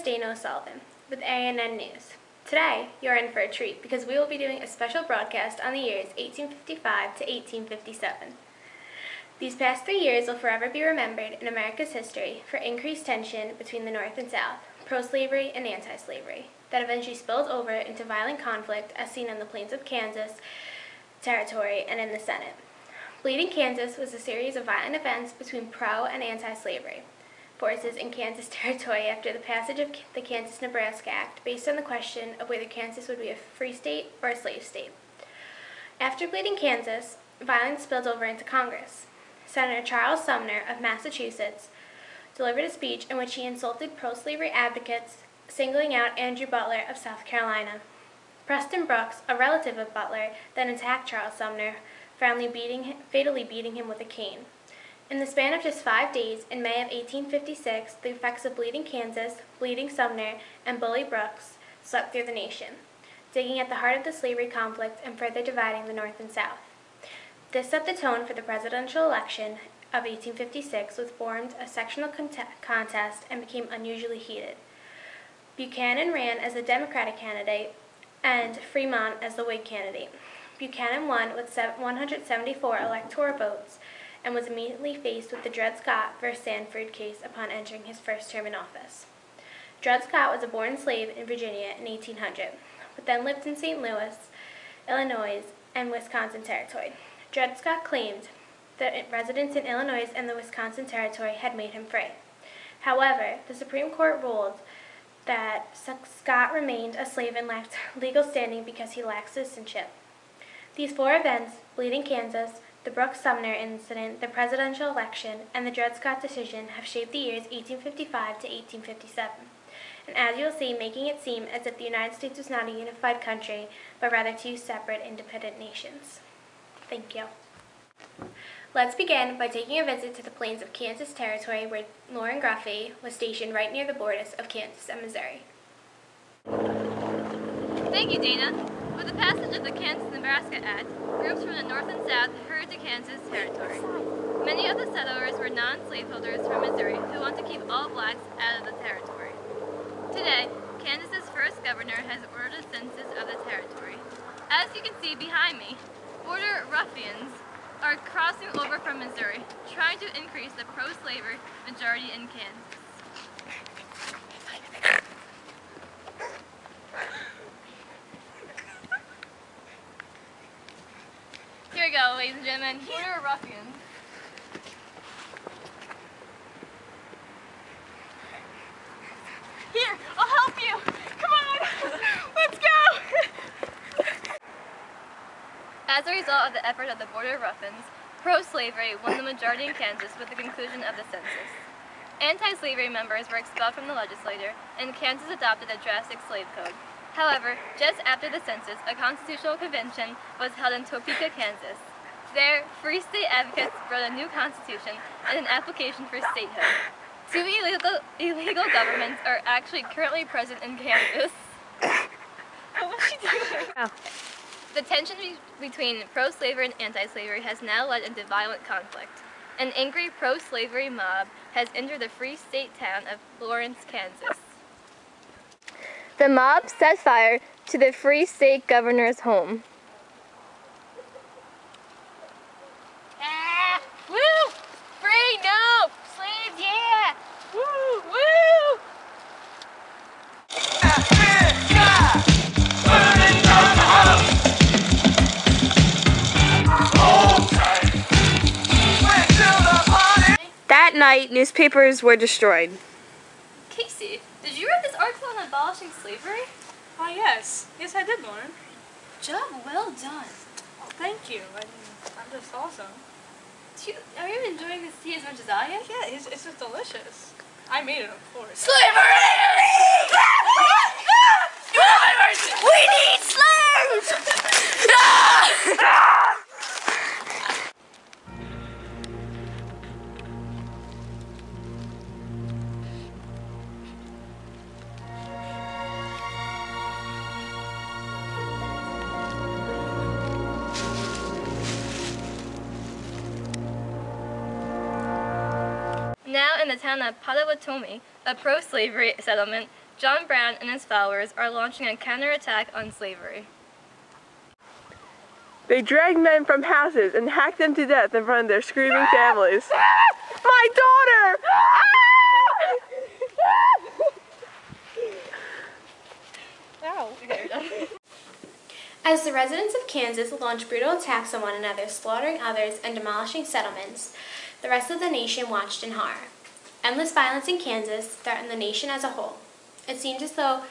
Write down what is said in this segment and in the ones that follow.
Dana O'Sullivan with ANN News. Today, you're in for a treat because we will be doing a special broadcast on the years 1855 to 1857. These past 3 years will forever be remembered in America's history for increased tension between the North and South, pro-slavery and anti-slavery, that eventually spilled over into violent conflict as seen on the plains of Kansas Territory and in the Senate. Bleeding Kansas was a series of violent events between pro- and anti-slavery forces in Kansas Territory after the passage of the Kansas-Nebraska Act based on the question of whether Kansas would be a free state or a slave state. After Bleeding Kansas, violence spilled over into Congress. Senator Charles Sumner of Massachusetts delivered a speech in which he insulted pro-slavery advocates, singling out Andrew Butler of South Carolina. Preston Brooks, a relative of Butler, then attacked Charles Sumner, fatally beating him with a cane. In the span of just 5 days, in May of 1856, the effects of Bleeding Kansas, Bleeding Sumner, and Bully Brooks swept through the nation, digging at the heart of the slavery conflict and further dividing the North and South. This set the tone for the presidential election of 1856, which formed a sectional contest and became unusually heated. Buchanan ran as the Democratic candidate and Fremont as the Whig candidate. Buchanan won with 174 electoral votes and was immediately faced with the Dred Scott v. Sanford case upon entering his first term in office. Dred Scott was a born slave in Virginia in 1800, but then lived in St. Louis, Illinois, and Wisconsin Territory. Dred Scott claimed that residence in Illinois and the Wisconsin Territory had made him free. However, the Supreme Court ruled that Scott remained a slave and lacked legal standing because he lacked citizenship. These 4 events, Bleeding Kansas, the Brooks-Sumner incident, the presidential election, and the Dred Scott decision have shaped the years 1855 to 1857, and as you'll see, making it seem as if the United States was not a unified country, but rather 2 separate independent nations. Thank you. Let's begin by taking a visit to the plains of Kansas Territory, where Lauren Gruffy was stationed right near the borders of Kansas and Missouri. Thank you, Dana. With the passage of the Kansas-Nebraska Act, groups from the North and South hurried to Kansas Territory. Many of the settlers were non-slaveholders from Missouri who want to keep all blacks out of the territory. Today, Kansas's first governor has ordered a census of the territory. As you can see behind me, border ruffians are crossing over from Missouri, trying to increase the pro-slavery majority in Kansas. Here we go, ladies and gentlemen, border ruffians. Here, I'll help you. Come on, let's go. As a result of the effort of the border ruffians, pro-slavery won the majority in Kansas with the conclusion of the census. Anti-slavery members were expelled from the legislature, and Kansas adopted a drastic slave code. However, just after the census, a constitutional convention was held in Topeka, Kansas. There, free state advocates wrote a new constitution and an application for statehood. 2 illegal governments are actually currently present in Kansas. What's she doing? Oh. The tension between pro-slavery and anti-slavery has now led into violent conflict. An angry pro-slavery mob has entered the free state town of Lawrence, Kansas. The mob set fire to the free state governor's home. Ah! Woo! Free! No! Slaves! Yeah! Woo! Woo! That night, newspapers were destroyed. Casey, did you read this article on abolishing slavery? Why, yes. Yes, I did, Lauren. Job well done. Oh, thank you. I'm just awesome. Are you enjoying this tea as much as I am? Yeah, it's just delicious. I made it, of course. Slavery! We need slaves! Now in the town of Potawatomi, a pro-slavery settlement, John Brown and his followers are launching a counterattack on slavery. They drag men from houses and hack them to death in front of their screaming families. My daughter! Ow. Okay, we're done. As the residents of Kansas launched brutal attacks on one another, slaughtering others and demolishing settlements, the rest of the nation watched in horror. Endless violence in Kansas threatened the nation as a whole. It seemed as though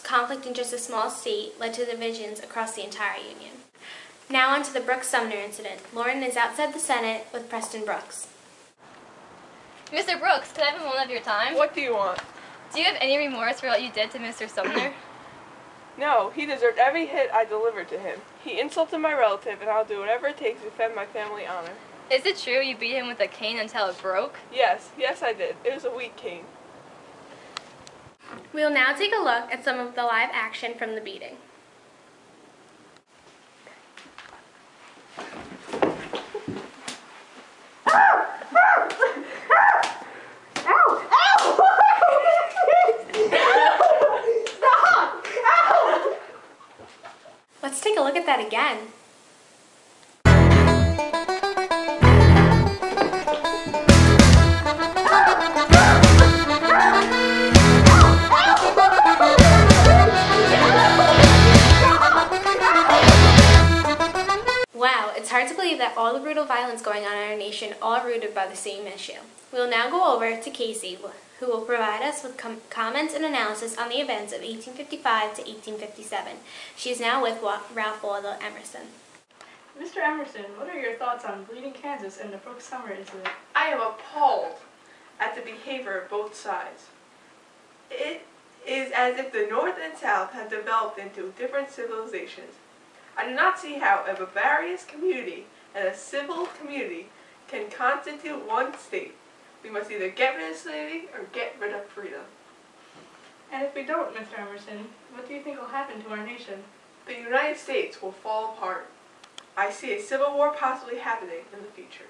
conflict in just a small state led to divisions across the entire Union. Now on to the Brooks-Sumner incident. Lauren is outside the Senate with Preston Brooks. Mr. Brooks, can I have a moment of your time? What do you want? Do you have any remorse for what you did to Mr. Sumner? No, he deserved every hit I delivered to him. He insulted my relative, and I'll do whatever it takes to defend my family honor. Is it true you beat him with a cane until it broke? Yes I did. It was a weak cane. We will now take a look at some of the live action from the beating. Let's take a look at that again. Wow, it's hard to believe that all the brutal violence going on in our nation all rooted by the same issue. We will now go over to Casey, who will provide us with comments and analysis on the events of 1855 to 1857. She is now with Ralph Waldo Emerson. Mr. Emerson, what are your thoughts on Bleeding Kansas and the Brooks-Sumner incident? I am appalled at the behavior of both sides. It is as if the North and South have developed into different civilizations. I do not see how a barbarous community and a civil community can constitute one state. We must either get rid of slavery or get rid of freedom. And if we don't, Mr. Emerson, what do you think will happen to our nation? The United States will fall apart. I see a civil war possibly happening in the future.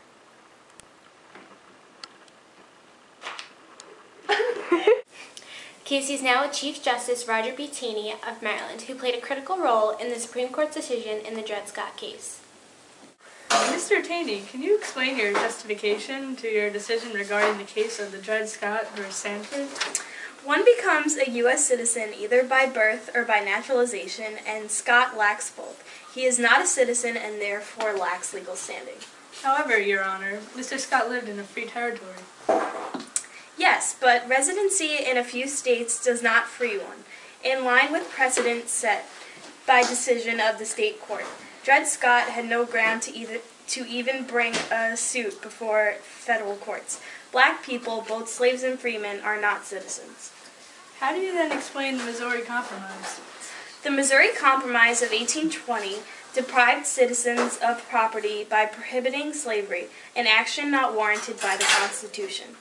Casey is now with Chief Justice Roger B. Taney of Maryland, who played a critical role in the Supreme Court's decision in the Dred Scott case. Mr. Taney, can you explain your justification to your decision regarding the case of the Dred Scott versus Sanford? One becomes a U.S. citizen either by birth or by naturalization, and Scott lacks both. He is not a citizen and therefore lacks legal standing. However, Your Honor, Mr. Scott lived in a free territory. Yes, but residency in a few states does not free one, in line with precedent set by decision of the state court. Dred Scott had no ground to even bring a suit before federal courts. Black people, both slaves and freemen, are not citizens. How do you then explain the Missouri Compromise? The Missouri Compromise of 1820 deprived citizens of property by prohibiting slavery, an action not warranted by the Constitution.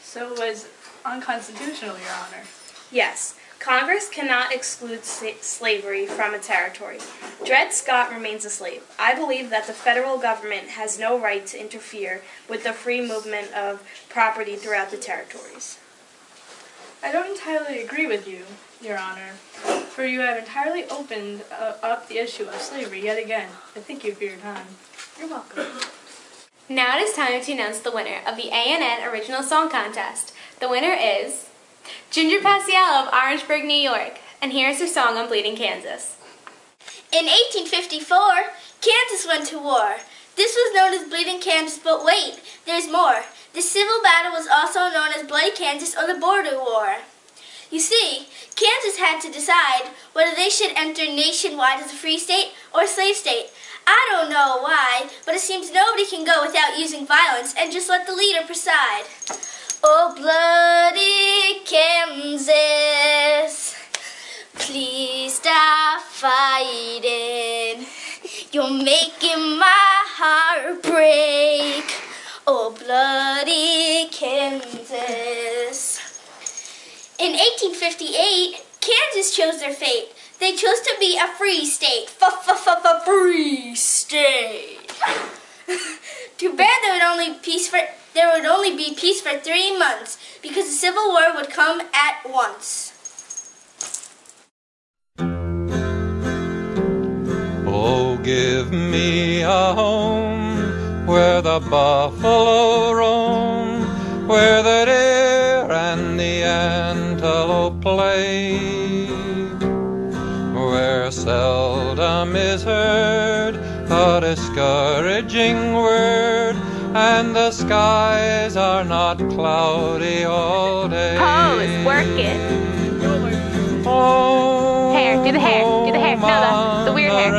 So it was unconstitutional, Your Honor. Yes, Congress cannot exclude slavery from a territory. Dred Scott remains a slave. I believe that the federal government has no right to interfere with the free movement of property throughout the territories. I don't entirely agree with you, Your Honor, for you have entirely opened up the issue of slavery yet again. I thank you for your time. You're welcome. Now it is time to announce the winner of the A&N Original Song Contest. The winner is Ginger Paciello of Orangeburg, New York. And here's her song on Bleeding Kansas. In 1854, Kansas went to war. This was known as Bleeding Kansas, but wait, there's more. The civil battle was also known as Bloody Kansas or the Border War. You see, Kansas had to decide whether they should enter nationwide as a free state or a slave state. I don't know why, but it seems nobody can go without using violence and just let the leader preside. Oh, bloody Kansas, please stop fighting. You're making my heart break. Oh, bloody Kansas. In 1858, Kansas chose their fate. They chose to be a free state. Free state. Too bad there would only be peace for 3 months because the Civil War would come at once. give me a home where the buffalo roam, where the deer and the antelope play, where seldom is heard a discouraging word, and the skies are not cloudy all day. Pose, work it. Oh, Hair, do the hair, do the hair. No, the weird hair.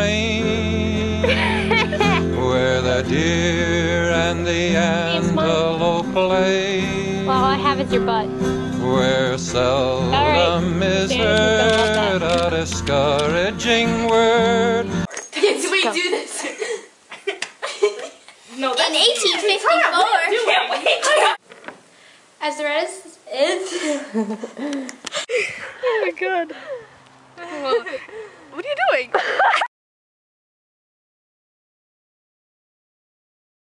Where the deer and the antelope play. Well, all I have is your butt. Where seldom is heard a discouraging word. Wait, do this. No, In 1854, As the rest is. Oh my god. Well,